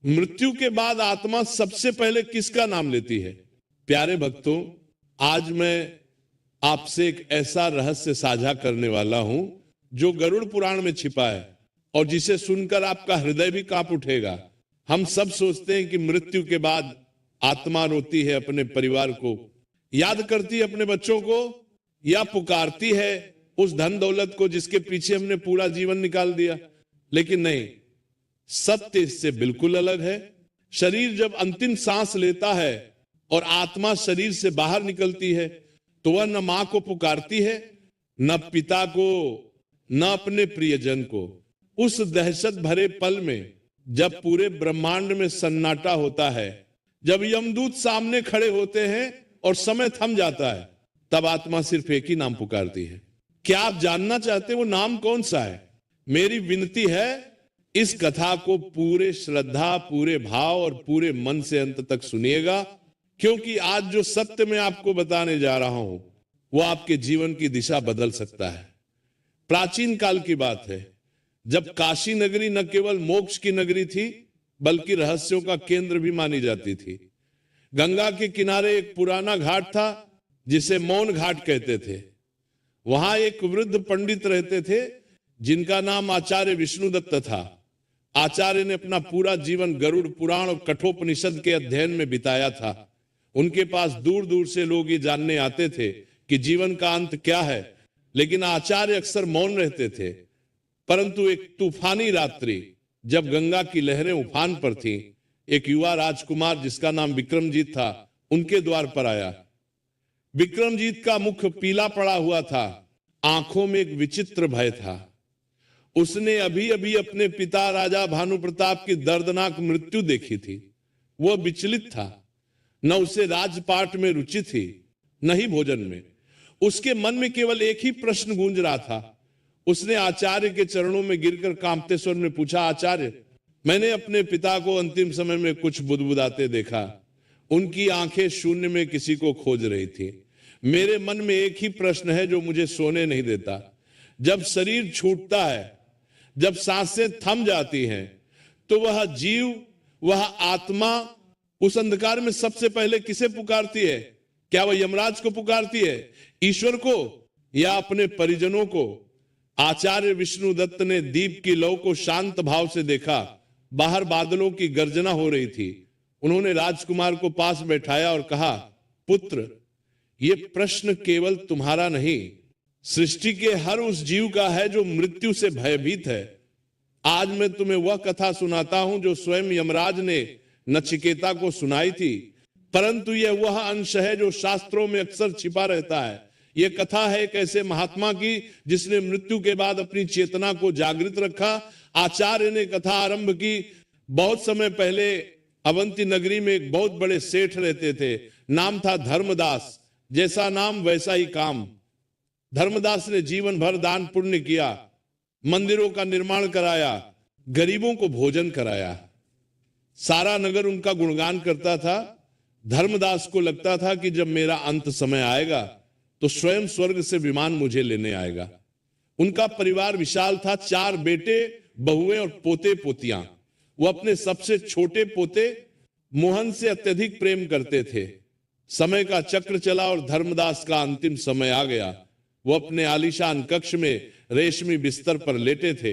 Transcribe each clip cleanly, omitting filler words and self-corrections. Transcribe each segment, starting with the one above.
मृत्यु के बाद आत्मा सबसे पहले किसका नाम लेती है? प्यारे भक्तों, आज मैं आपसे एक ऐसा रहस्य साझा करने वाला हूं जो गरुड़ पुराण में छिपा है और जिसे सुनकर आपका हृदय भी कांप उठेगा। हम सब सोचते हैं कि मृत्यु के बाद आत्मा रोती है, अपने परिवार को याद करती है, अपने बच्चों को, या पुकारती है उस धन दौलत को जिसके पीछे हमने पूरा जीवन निकाल दिया। लेकिन नहीं, सत्य इससे बिल्कुल अलग है। शरीर जब अंतिम सांस लेता है और आत्मा शरीर से बाहर निकलती है तो वह न मां को पुकारती है, न पिता को, न अपने प्रियजन को। उस दहशत भरे पल में जब पूरे ब्रह्मांड में सन्नाटा होता है, जब यमदूत सामने खड़े होते हैं और समय थम जाता है, तब आत्मा सिर्फ एक ही नाम पुकारती है। क्या आप जानना चाहते हैं वो नाम कौन सा है? मेरी विनती है, इस कथा को पूरे श्रद्धा, पूरे भाव और पूरे मन से अंत तक सुनिएगा, क्योंकि आज जो सत्य मैं आपको बताने जा रहा हूं वो आपके जीवन की दिशा बदल सकता है। प्राचीन काल की बात है, जब काशी नगरी न केवल मोक्ष की नगरी थी बल्कि रहस्यों का केंद्र भी मानी जाती थी। गंगा के किनारे एक पुराना घाट था जिसे मौन घाट कहते थे। वहां एक वृद्ध पंडित रहते थे जिनका नाम आचार्य विष्णुदत्त था। आचार्य ने अपना पूरा जीवन गरुड़ पुराण और कठोपनिषद के अध्ययन में बिताया था। उनके पास दूर दूर से लोग ये जानने आते थे कि जीवन का अंत क्या है, लेकिन आचार्य अक्सर मौन रहते थे। परंतु एक तूफानी रात्रि, जब गंगा की लहरें उफान पर थीं, एक युवा राजकुमार जिसका नाम विक्रमजीत था उनके द्वार पर आया। विक्रमजीत का मुख पीला पड़ा हुआ था, आंखों में एक विचित्र भय था। उसने अभी अभी अपने पिता राजा भानु प्रताप की दर्दनाक मृत्यु देखी थी। वह विचलित था, न उसे राजपाट में रुचि थी न ही भोजन में। उसके मन में केवल एक ही प्रश्न गूंज रहा था। उसने आचार्य के चरणों में गिरकर कांपते स्वर में पूछा, आचार्य, मैंने अपने पिता को अंतिम समय में कुछ बुदबुदाते देखा। उनकी आंखें शून्य में किसी को खोज रही थी। मेरे मन में एक ही प्रश्न है जो मुझे सोने नहीं देता। जब शरीर छूटता है, जब सांसें थम जाती हैं, तो वह जीव, वह आत्मा उस अंधकार में सबसे पहले किसे पुकारती है? क्या वह यमराज को पुकारती है, ईश्वर को, या अपने परिजनों को? आचार्य विष्णुदत्त ने दीप की लौ को शांत भाव से देखा। बाहर बादलों की गर्जना हो रही थी। उन्होंने राजकुमार को पास बैठाया और कहा, पुत्र, यह प्रश्न केवल तुम्हारा नहीं, सृष्टि के हर उस जीव का है जो मृत्यु से भयभीत है। आज मैं तुम्हें वह कथा सुनाता हूं जो स्वयं यमराज ने नचिकेता को सुनाई थी, परंतु यह वह अंश है जो शास्त्रों में अक्सर छिपा रहता है। यह कथा है एक ऐसे महात्मा की जिसने मृत्यु के बाद अपनी चेतना को जागृत रखा। आचार्य ने कथा आरंभ की। बहुत समय पहले अवंती नगरी में एक बहुत बड़े सेठ रहते थे। नाम था धर्मदास। जैसा नाम वैसा ही काम। धर्मदास ने जीवन भर दान पुण्य किया, मंदिरों का निर्माण कराया, गरीबों को भोजन कराया। सारा नगर उनका गुणगान करता था। धर्मदास को लगता था कि जब मेरा अंत समय आएगा तो स्वयं स्वर्ग से विमान मुझे लेने आएगा। उनका परिवार विशाल था, 4 बेटे, बहुएं और पोते पोतियां। वो अपने सबसे छोटे पोते मोहन से अत्यधिक प्रेम करते थे। समय का चक्र चला और धर्मदास का अंतिम समय आ गया। वो अपने आलीशान कक्ष में रेशमी बिस्तर पर लेटे थे।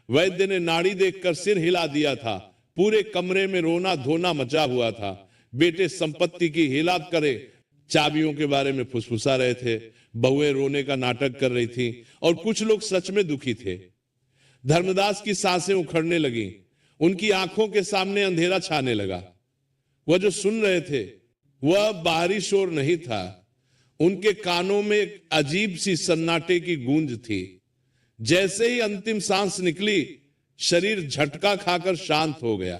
वैद्य ने नाड़ी देखकर सिर हिला दिया था। पूरे कमरे में रोना धोना मचा हुआ था। बेटे संपत्ति की हिलात करे, चाबियों के बारे में फुसफुसा रहे थे। बहुएं रोने का नाटक कर रही थी और कुछ लोग सच में दुखी थे। धर्मदास की सांसें उखड़ने लगी। उनकी आंखों के सामने अंधेरा छाने लगा। वह जो सुन रहे थे वह बाहरी शोर नहीं था। उनके कानों में एक अजीब सी सन्नाटे की गूंज थी। जैसे ही अंतिम सांस निकली, शरीर झटका खाकर शांत हो गया।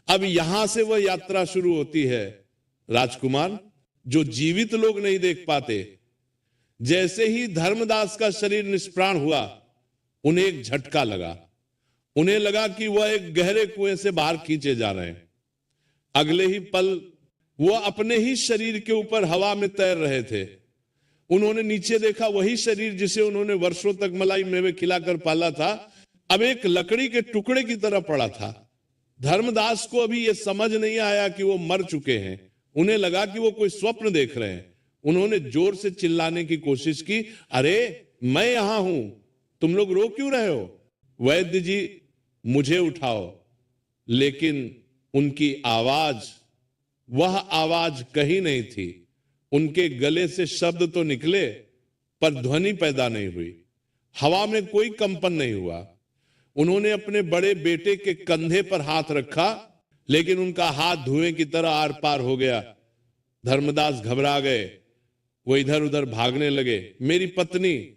अब यहां से वह यात्रा शुरू होती है, राजकुमार, जो जीवित लोग नहीं देख पाते। जैसे ही धर्मदास का शरीर निष्प्राण हुआ, उन्हें एक झटका लगा। उन्हें लगा कि वह एक गहरे कुएं से बाहर खींचे जा रहे हैं। अगले ही पल वह अपने ही शरीर के ऊपर हवा में तैर रहे थे। उन्होंने नीचे देखा, वही शरीर जिसे उन्होंने वर्षों तक मलाई मेवे खिलाकर पाला था, अब एक लकड़ी के टुकड़े की तरह पड़ा था। धर्मदास को अभी यह समझ नहीं आया कि वो मर चुके हैं। उन्हें लगा कि वो कोई स्वप्न देख रहे हैं। उन्होंने जोर से चिल्लाने की कोशिश की, अरे मैं यहां हूं, तुम लोग रो क्यों रहे हो? वैद्य जी मुझे उठाओ। लेकिन उनकी आवाज, वह आवाज कहीं नहीं थी। उनके गले से शब्द तो निकले पर ध्वनि पैदा नहीं हुई, हवा में कोई कंपन नहीं हुआ। उन्होंने अपने बड़े बेटे के कंधे पर हाथ रखा, लेकिन उनका हाथ धुएं की तरह आर पार हो गया। धर्मदास घबरा गए, वो इधर उधर भागने लगे। मेरी पत्नी,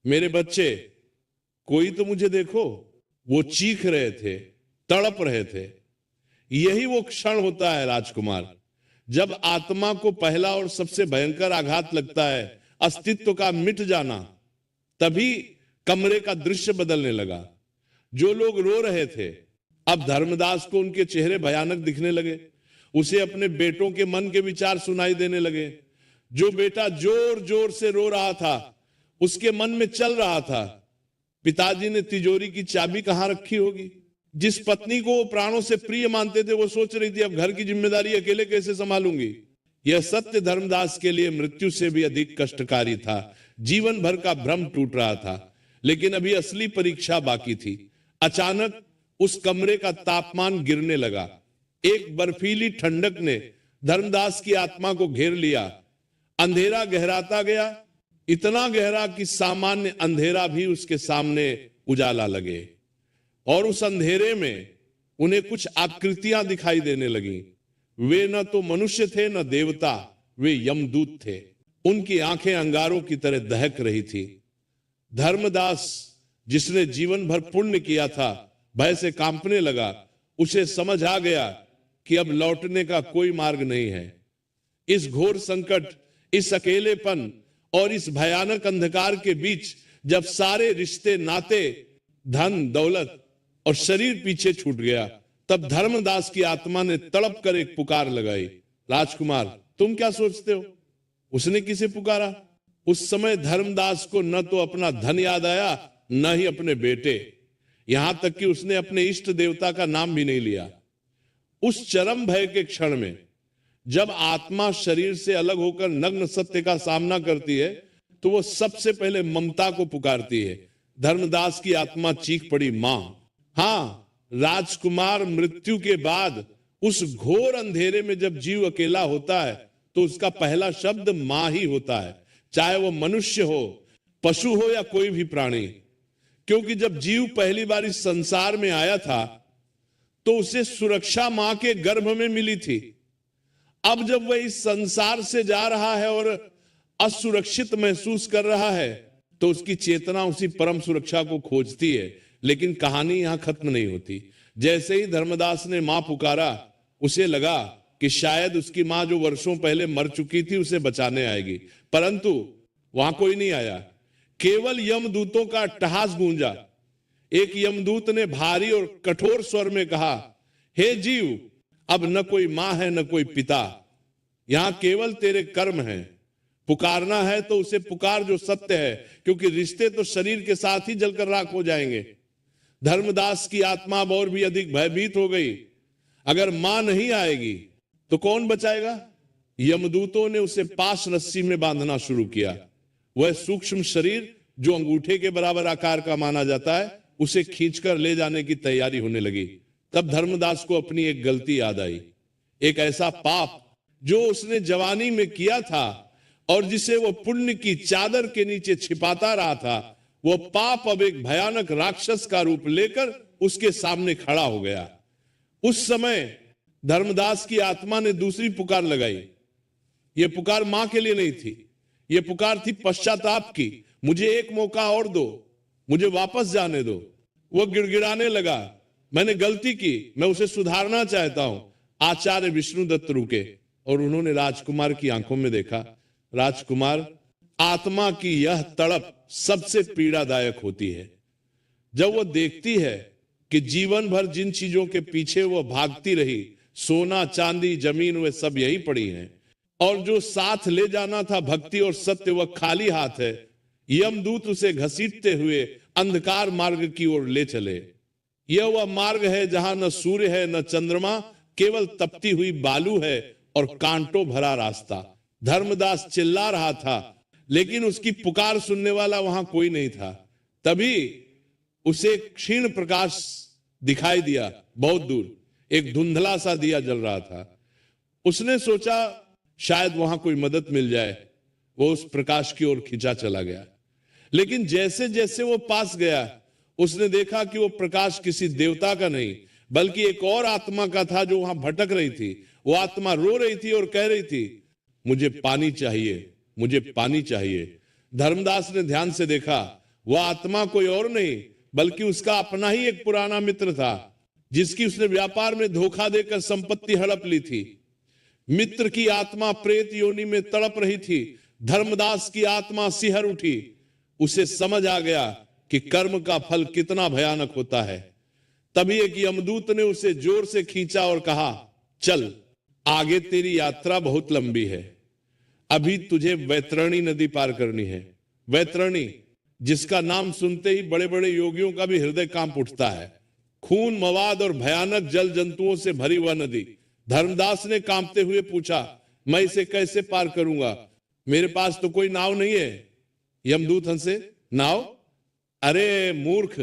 मेरे बच्चे, कोई तो मुझे देखो। वो चीख रहे थे, तड़प रहे थे। यही वो क्षण होता है राजकुमार, जब आत्मा को पहला और सबसे भयंकर आघात लगता है, अस्तित्व का मिट जाना। तभी कमरे का दृश्य बदलने लगा। जो लोग रो रहे थे, अब धर्मदास को उनके चेहरे भयानक दिखने लगे। उसे अपने बेटों के मन के विचार सुनाई देने लगे। जो बेटा जोर जोर से रो रहा था, उसके मन में चल रहा था, पिताजी ने तिजोरी की चाबी कहां रखी होगी? जिस पत्नी को वो प्राणों से प्रिय मानते थे, वो सोच रही थी अब घर की जिम्मेदारी अकेले कैसे संभालूंगी। यह सत्य धर्मदास के लिए मृत्यु से भी अधिक कष्टकारी था। जीवन भर का भ्रम टूट रहा था, लेकिन अभी असली परीक्षा बाकी थी। अचानक उस कमरे का तापमान गिरने लगा। एक बर्फीली ठंडक ने धर्मदास की आत्मा को घेर लिया। अंधेरा गहराता गया, इतना गहरा कि सामान्य अंधेरा भी उसके सामने उजाला लगे। और उस अंधेरे में उन्हें कुछ आकृतियां दिखाई देने लगी। वे न तो मनुष्य थे न देवता, वे यमदूत थे। उनकी आंखें अंगारों की तरह दहक रही थी। धर्मदास, जिसने जीवन भर पुण्य किया था, भय से कांपने लगा। उसे समझ आ गया कि अब लौटने का कोई मार्ग नहीं है। इस घोर संकट, इस अकेलेपन और इस भयानक अंधकार के बीच जब सारे रिश्ते, नाते, धन, दौलत और शरीर पीछे छूट गया, तब धर्मदास की आत्मा ने तड़प कर एक पुकार लगाई, राजकुमार तुम क्या सोचते हो? उसने किसे पुकारा? उस समय धर्मदास को न तो अपना धन याद आया, न ही अपने बेटे। यहां तक कि उसने अपने इष्ट देवता का नाम भी नहीं लिया। उस चरम भय के क्षण में जब आत्मा शरीर से अलग होकर नग्न सत्य का सामना करती है, तो वो सबसे पहले ममता को पुकारती है। धर्मदास की आत्मा चीख पड़ी, मां। हां, राजकुमार मृत्यु के बाद उस घोर अंधेरे में जब जीव अकेला होता है, तो उसका पहला शब्द मां ही होता है, चाहे वो मनुष्य हो, पशु हो या कोई भी प्राणी। क्योंकि जब जीव पहली बार इस संसार में आया था, तो उसे सुरक्षा मां के गर्भ में मिली थी। अब जब वह इस संसार से जा रहा है और असुरक्षित महसूस कर रहा है, तो उसकी चेतना उसी परम सुरक्षा को खोजती है। लेकिन कहानी यहां खत्म नहीं होती। जैसे ही धर्मदास ने मां पुकारा, उसे लगा कि शायद उसकी मां जो वर्षों पहले मर चुकी थी, उसे बचाने आएगी। परंतु वहां कोई नहीं आया। केवल यमदूतों का अट्टहास गूंजा। एक यमदूत ने भारी और कठोर स्वर में कहा, हे जीव, अब न कोई मां है न कोई पिता, यहां केवल तेरे कर्म हैं। पुकारना है तो उसे पुकार जो सत्य है, क्योंकि रिश्ते तो शरीर के साथ ही जलकर राख हो जाएंगे। धर्मदास की आत्मा अब और भी अधिक भयभीत हो गई। अगर मां नहीं आएगी तो कौन बचाएगा? यमदूतों ने उसे पाश रस्सी में बांधना शुरू किया। वह सूक्ष्म शरीर जो अंगूठे के बराबर आकार का माना जाता है, उसे खींचकर ले जाने की तैयारी होने लगी। तब धर्मदास को अपनी एक गलती याद आई। एक ऐसा पाप जो उसने जवानी में किया था और जिसे वो पुण्य की चादर के नीचे छिपाता रहा था, वो पाप अब एक भयानक राक्षस का रूप लेकर उसके सामने खड़ा हो गया। उस समय धर्मदास की आत्मा ने दूसरी पुकार लगाई। यह पुकार मां के लिए नहीं थी, यह पुकार थी पश्चाताप की। मुझे एक मौका और दो, मुझे वापस जाने दो। वो गिड़गिड़ाने लगा, मैंने गलती की, मैं उसे सुधारना चाहता हूं। आचार्य विष्णुदत्त रुके और उन्होंने राजकुमार की आंखों में देखा। राजकुमार, आत्मा की यह तड़प सबसे पीड़ादायक होती है। जब वो देखती है कि जीवन भर जिन चीजों के पीछे वो भागती रही, सोना, चांदी, जमीन, वे सब यही पड़ी हैं, और जो साथ ले जाना था भक्ति और सत्य, वह खाली हाथ है। यमदूत उसे घसीटते हुए अंधकार मार्ग की ओर ले चले। यह वह मार्ग है जहां न सूर्य है न चंद्रमा, केवल तपती हुई बालू है और कांटों भरा रास्ता। धर्मदास चिल्ला रहा था, लेकिन उसकी पुकार सुनने वाला वहां कोई नहीं था। तभी उसे क्षीण प्रकाश दिखाई दिया, बहुत दूर एक धुंधला सा दिया जल रहा था। उसने सोचा शायद वहां कोई मदद मिल जाए। वो उस प्रकाश की ओर खिंचा चला गया, लेकिन जैसे जैसे वो पास गया, उसने देखा कि वो प्रकाश किसी देवता का नहीं, बल्कि एक और आत्मा का था जो वहां भटक रही थी। वो आत्मा रो रही थी और कह रही थी, मुझे पानी चाहिए, मुझे पानी चाहिए। धर्मदास ने ध्यान से देखा, वह आत्मा कोई और नहीं बल्कि उसका अपना ही एक पुराना मित्र था, जिसकी उसने व्यापार में धोखा देकर संपत्ति हड़प ली थी। मित्र की आत्मा प्रेत योनि में तड़प रही थी। धर्मदास की आत्मा सिहर उठी। उसे समझ आ गया कि कर्म का फल कितना भयानक होता है। तभी एक यमदूत ने उसे जोर से खींचा और कहा, चल आगे तेरी यात्रा बहुत लंबी है, अभी तुझे वैतरणी नदी पार करनी है। वैतरणी, जिसका नाम सुनते ही बड़े बड़े योगियों का भी हृदय कांप उठता है। खून, मवाद और भयानक जल जंतुओं से भरी वह नदी। धर्मदास ने कांपते हुए पूछा, मैं इसे कैसे पार करूंगा? मेरे पास तो कोई नाव नहीं है। यमदूत हंसे, नाव? अरे मूर्ख,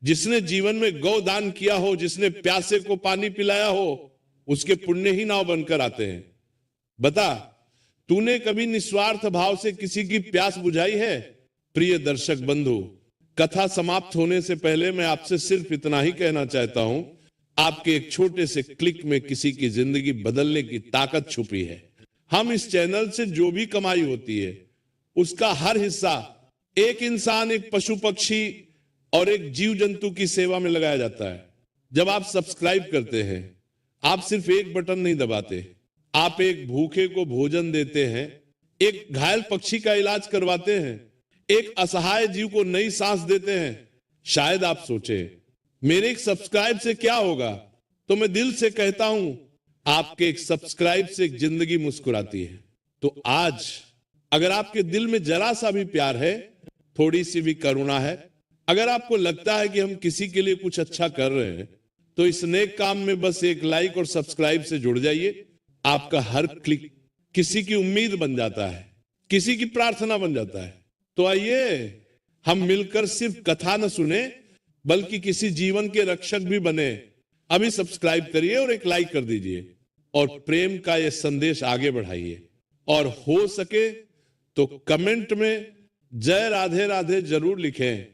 जिसने जीवन में गौ दान किया हो, जिसने प्यासे को पानी पिलाया हो, उसके पुण्य ही नाव बनकर आते हैं। बता, तूने कभी निस्वार्थ भाव से किसी की प्यास बुझाई है? प्रिय दर्शक बंधु, कथा समाप्त होने से पहले मैं आपसे सिर्फ इतना ही कहना चाहता हूं, आपके एक छोटे से क्लिक में किसी की जिंदगी बदलने की ताकत छुपी है। हम इस चैनल से जो भी कमाई होती है, उसका हर हिस्सा एक इंसान, एक पशु पक्षी और एक जीव जंतु की सेवा में लगाया जाता है। जब आप सब्सक्राइब करते हैं, आप सिर्फ एक बटन नहीं दबाते, आप एक भूखे को भोजन देते हैं, एक घायल पक्षी का इलाज करवाते हैं, एक असहाय जीव को नई सांस देते हैं। शायद आप सोचे, मेरे एक सब्सक्राइब से क्या होगा? तो मैं दिल से कहता हूं, आपके एक सब्सक्राइब से एक जिंदगी मुस्कुराती है। तो आज अगर आपके दिल में जरा सा भी प्यार है, थोड़ी सी भी करुणा है, अगर आपको लगता है कि हम किसी के लिए कुछ अच्छा कर रहे हैं, तो इस नेक काम में बस एक लाइक और सब्सक्राइब से जुड़ जाइए। आपका हर क्लिक किसी की उम्मीद बन जाता है, किसी की प्रार्थना बन जाता है। तो आइए हम मिलकर सिर्फ कथा न सुने, बल्कि किसी जीवन के रक्षक भी बने। अभी सब्सक्राइब करिए और एक लाइक कर दीजिए और प्रेम का यह संदेश आगे बढ़ाइए। और हो सके तो कमेंट में जय राधे राधे जरूर लिखें।